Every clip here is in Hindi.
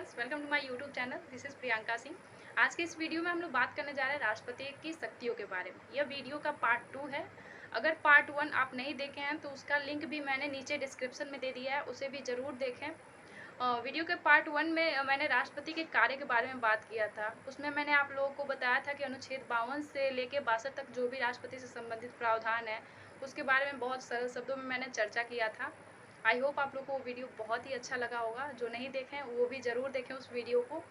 Friends, welcome to my YouTube channel. This is Priyanka Singh. आज के इस वीडियो में हम लोग बात करने जा रहे हैं राष्ट्रपति की शक्तियों के बारे में। यह वीडियो का पार्ट 2 है। अगर पार्ट 1 आप नहीं देखे हैं तो उसका लिंक भी मैंने नीचे डिस्क्रिप्शन में दे दिया है, उसे भी ज़रूर देखें। वीडियो के पार्ट 1 में मैंने राष्ट्रपति के कार्य के बारे में बात किया था। उसमें मैंने आप लोगों को बताया था कि अनुच्छेद 52 से लेकर 62 तक जो भी राष्ट्रपति से संबंधित प्रावधान है उसके बारे में बहुत सरल शब्दों में मैंने चर्चा किया था। आई होप आप लोग को वो वीडियो बहुत ही अच्छा लगा होगा। जो नहीं देखें वो भी ज़रूर देखें उस वीडियो को।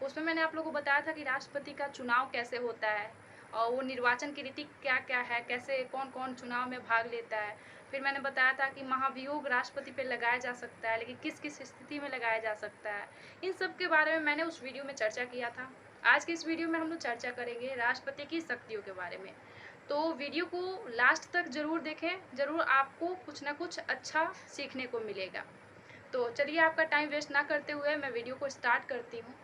उसमें मैंने आप लोगों को बताया था कि राष्ट्रपति का चुनाव कैसे होता है और वो निर्वाचन की रीति क्या क्या है, कैसे कौन कौन चुनाव में भाग लेता है। फिर मैंने बताया था कि महाभियोग राष्ट्रपति पे लगाया जा सकता है, लेकिन किस किस स्थिति में लगाया जा सकता है। इन सब के बारे में मैंने उस वीडियो में चर्चा किया था। आज की इस वीडियो में हम लोग चर्चा करेंगे राष्ट्रपति की शक्तियों के बारे में। तो वीडियो को लास्ट तक ज़रूर देखें, ज़रूर आपको कुछ ना कुछ अच्छा सीखने को मिलेगा। तो चलिए आपका टाइम वेस्ट ना करते हुए मैं वीडियो को स्टार्ट करती हूँ।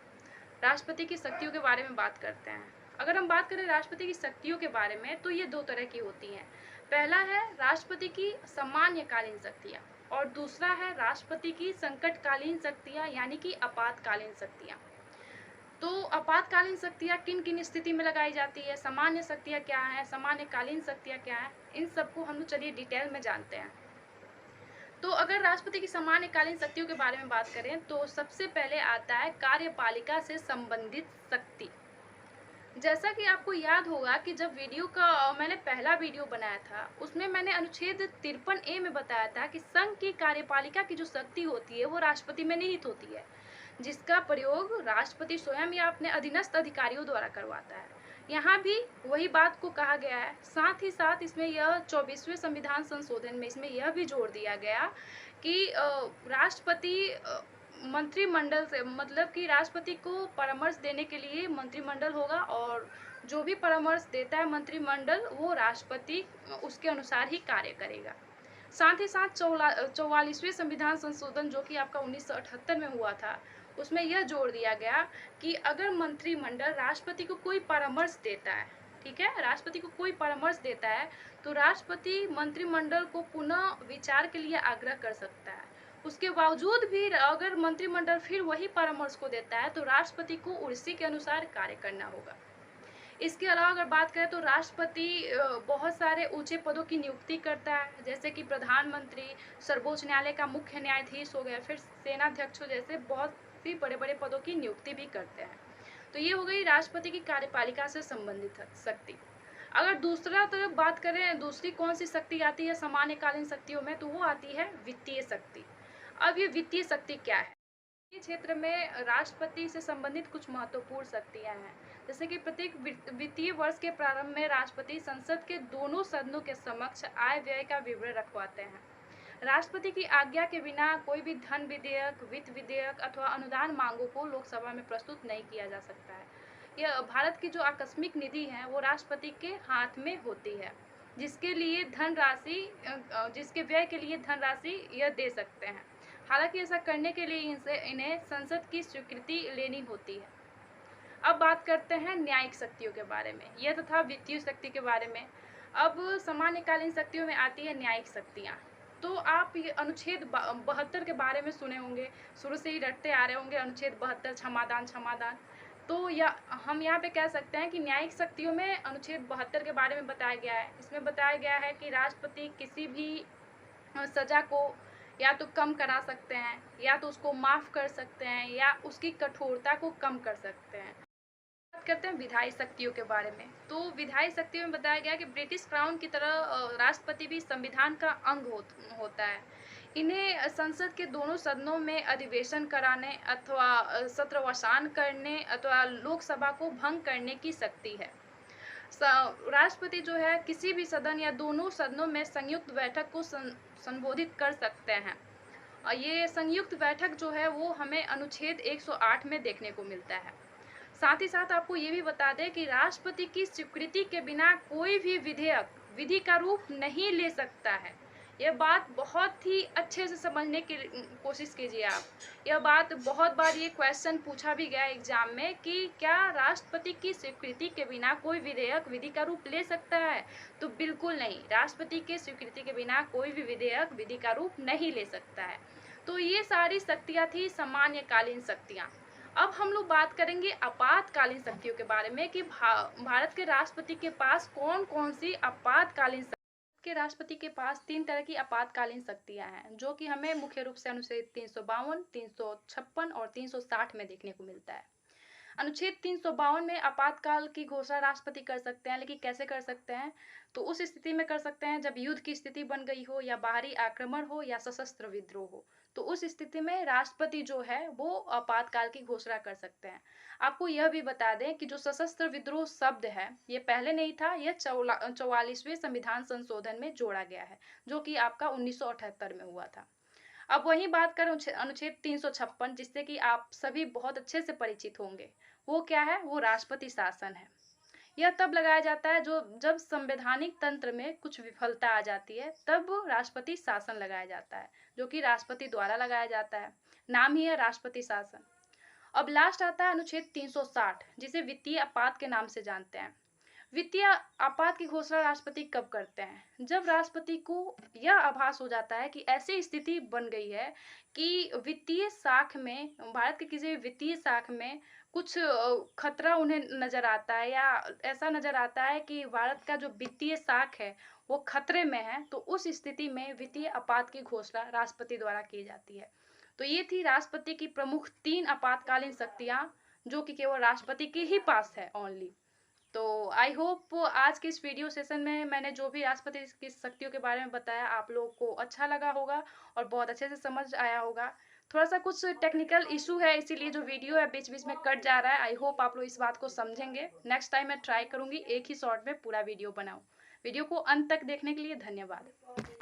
राष्ट्रपति की शक्तियों के बारे में बात करते हैं। अगर हम बात करें राष्ट्रपति की शक्तियों के बारे में तो ये दो तरह की होती हैं। पहला है राष्ट्रपति की सामान्यकालीन शक्तियाँ और दूसरा है राष्ट्रपति की संकटकालीन शक्तियाँ यानी कि आपातकालीन शक्तियाँ। तो आपातकालीन शक्तियाँ किन किन स्थिति में लगाई जाती है, सामान्य शक्तियाँ क्या हैं, सामान्यकालीन शक्तियाँ क्या हैं, इन सबको हम लोग चलिए डिटेल में जानते हैं। तो अगर राष्ट्रपति की सामान्यकालीन शक्तियों के बारे में बात करें तो सबसे पहले आता है कार्यपालिका से संबंधित शक्ति। जैसा कि आपको याद होगा कि जब मैंने पहला वीडियो बनाया था उसमें मैंने अनुच्छेद 53A में बताया था कि संघ की कार्यपालिका की जो शक्ति होती है वो राष्ट्रपति में निहित होती है, जिसका प्रयोग राष्ट्रपति स्वयं या अपने अधीनस्थ अधिकारियों द्वारा करवाता है। यहाँ भी वही बात को कहा गया है। साथ ही साथ इसमें यह 24वें संविधान संशोधन में इसमें यह भी जोड़ दिया गया कि राष्ट्रपति मंत्रिमंडल से मतलब कि राष्ट्रपति को परामर्श देने के लिए मंत्रिमंडल होगा और जो भी परामर्श देता है मंत्रिमंडल वो राष्ट्रपति उसके अनुसार ही कार्य करेगा। साथ ही साथ 44वें संविधान संशोधन जो कि आपका 1978 में हुआ था उसमें यह जोड़ दिया गया कि अगर मंत्रिमंडल राष्ट्रपति को कोई परामर्श देता है, ठीक है, राष्ट्रपति को कोई परामर्श देता है तो राष्ट्रपति मंत्रिमंडल को पुनः विचार के लिए आग्रह कर सकता है। उसके बावजूद भी अगर मंत्रिमंडल फिर वही परामर्श को देता है तो राष्ट्रपति को उसी के अनुसार कार्य करना होगा। इसके अलावा अगर बात करें तो राष्ट्रपति बहुत सारे ऊंचे पदों की नियुक्ति करता है, जैसे कि प्रधानमंत्री, सर्वोच्च न्यायालय का मुख्य न्यायाधीश हो गया, फिर सेनाध्यक्षों जैसे बहुत ही बड़े बड़े पदों की नियुक्ति भी करते हैं। तो ये हो गई राष्ट्रपति की कार्यपालिका से संबंधित शक्ति। अगर दूसरा तरफ बात करें दूसरी कौन सी शक्ति आती है सामान्यकालीन शक्तियों में तो वो आती है वित्तीय शक्ति। अब ये वित्तीय शक्ति क्या है? इस क्षेत्र में राष्ट्रपति से संबंधित कुछ महत्वपूर्ण शक्तियां हैं, जैसे कि प्रत्येक वित्तीय वर्ष के प्रारंभ में राष्ट्रपति संसद के दोनों सदनों के समक्ष आय व्यय का विवरण रखवाते हैं। राष्ट्रपति की आज्ञा के बिना कोई भी धन विधेयक, वित्त विधेयक अथवा अनुदान मांगों को लोकसभा में प्रस्तुत नहीं किया जा सकता है। यह भारत की जो आकस्मिक निधि है वो राष्ट्रपति के हाथ में होती है, जिसके लिए धनराशि जिसके व्यय के लिए धनराशि यह दे सकते हैं। हालांकि ऐसा करने के लिए इन्हें संसद की स्वीकृति लेनी होती है। अब बात करते हैं न्यायिक शक्तियों के बारे में, यह तथा वित्तीय शक्ति के बारे में। अब सामान्यकालीन शक्तियों में आती है न्यायिक शक्तियाँ। तो आप ये अनुच्छेद 72 के बारे में सुने होंगे, शुरू से ही रटते आ रहे होंगे, अनुच्छेद 72 क्षमादान क्षमादान। तो या हम यहाँ पे कह सकते हैं कि न्यायिक शक्तियों में अनुच्छेद 72 के बारे में बताया गया है। इसमें बताया गया है कि राष्ट्रपति किसी भी सजा को या तो कम करा सकते हैं, या तो उसको माफ़ कर सकते हैं, या उसकी कठोरता को कम कर सकते हैं। बात करते हैं विधायी शक्तियों के बारे में। तो विधायी शक्तियों में बताया गया कि ब्रिटिश क्राउन की तरह राष्ट्रपति भी संविधान का अंग होता है। इन्हें संसद के दोनों सदनों में अधिवेशन कराने अथवा सत्रवसान करने अथवा लोकसभा को भंग करने की शक्ति है। राष्ट्रपति जो है किसी भी सदन या दोनों सदनों में संयुक्त बैठक को संबोधित कर सकते हैं। और ये संयुक्त बैठक जो है वो हमें अनुच्छेद 108 में देखने को मिलता है। साथ ही साथ आपको ये भी बता दें कि राष्ट्रपति की स्वीकृति के बिना कोई भी विधेयक विधि का रूप नहीं ले सकता है। यह बात बहुत ही अच्छे से समझने की कोशिश कीजिए आप। यह बात बहुत बार ये क्वेश्चन पूछा भी गया एग्जाम में कि क्या राष्ट्रपति की स्वीकृति के बिना कोई विधेयक विधि का रूप ले सकता है? तो बिल्कुल नहीं, राष्ट्रपति के स्वीकृति के बिना कोई भी विधेयक विधि का रूप नहीं ले सकता है। तो ये सारी शक्तियाँ थी सामान्यकालीन शक्तियाँ। अब हम लोग बात करेंगे आपातकालीन शक्तियों के बारे में कि भारत के राष्ट्रपति के पास कौन कौन सी आपातकालीन के राष्ट्रपति के पास 3 तरह की आपातकालीन शक्तियां हैं, जो कि हमें मुख्य रूप से अनुच्छेद 352, 356 और 360 में देखने को मिलता है। अनुच्छेद 352 में आपातकाल की घोषणा राष्ट्रपति कर सकते हैं, लेकिन कैसे कर सकते हैं? तो उस स्थिति में कर सकते हैं जब युद्ध की स्थिति बन गई हो, या बाहरी आक्रमण हो, या सशस्त्र विद्रोह हो। तो उस स्थिति में राष्ट्रपति जो है वो आपातकाल की घोषणा कर सकते हैं। आपको यह भी बता दें कि जो सशस्त्र विद्रोह शब्द है ये पहले नहीं था, यह 44वें संविधान संशोधन में जोड़ा गया है, जो कि आपका 1978 में हुआ था। अब वही बात करें अनुच्छेद 356, जिससे कि आप सभी बहुत अच्छे से परिचित होंगे। वो क्या है? वो राष्ट्रपति शासन है। यह तब लगाया जाता है जब संवैधानिक तंत्र में कुछ विफलता आ जाती है, तब राष्ट्रपति शासन लगाया जाता है, जो कि राष्ट्रपति द्वारा लगाया जाता है। नाम ही है राष्ट्रपति शासन। अब लास्ट आता है अनुच्छेद 360, जिसे वित्तीय आपात के नाम से जानते हैं। वित्तीय आपात की घोषणा राष्ट्रपति कब करते हैं? जब राष्ट्रपति को यह आभास हो जाता है कि ऐसी स्थिति बन गई है कि वित्तीय शाख में, भारत के किसी भी वित्तीय शाख में कुछ खतरा उन्हें नजर आता है, या ऐसा नजर आता है कि भारत का जो वित्तीय शाख है वो खतरे में है, तो उस स्थिति में वित्तीय आपात की घोषणा राष्ट्रपति द्वारा की जाती है। तो ये थी राष्ट्रपति की प्रमुख 3 आपातकालीन शक्तियां, जो कि केवल राष्ट्रपति के ही पास है ओनली। तो आई होप आज के इस वीडियो सेशन में मैंने जो भी राष्ट्रपति की शक्तियों के बारे में बताया आप लोगों को अच्छा लगा होगा और बहुत अच्छे से समझ आया होगा। थोड़ा सा कुछ टेक्निकल इशू है, इसीलिए जो वीडियो है बीच बीच में कट जा रहा है। आई होप आप लोग इस बात को समझेंगे। नेक्स्ट टाइम मैं ट्राई करूंगी एक ही शॉर्ट में पूरा वीडियो बनाऊं। वीडियो को अंत तक देखने के लिए धन्यवाद।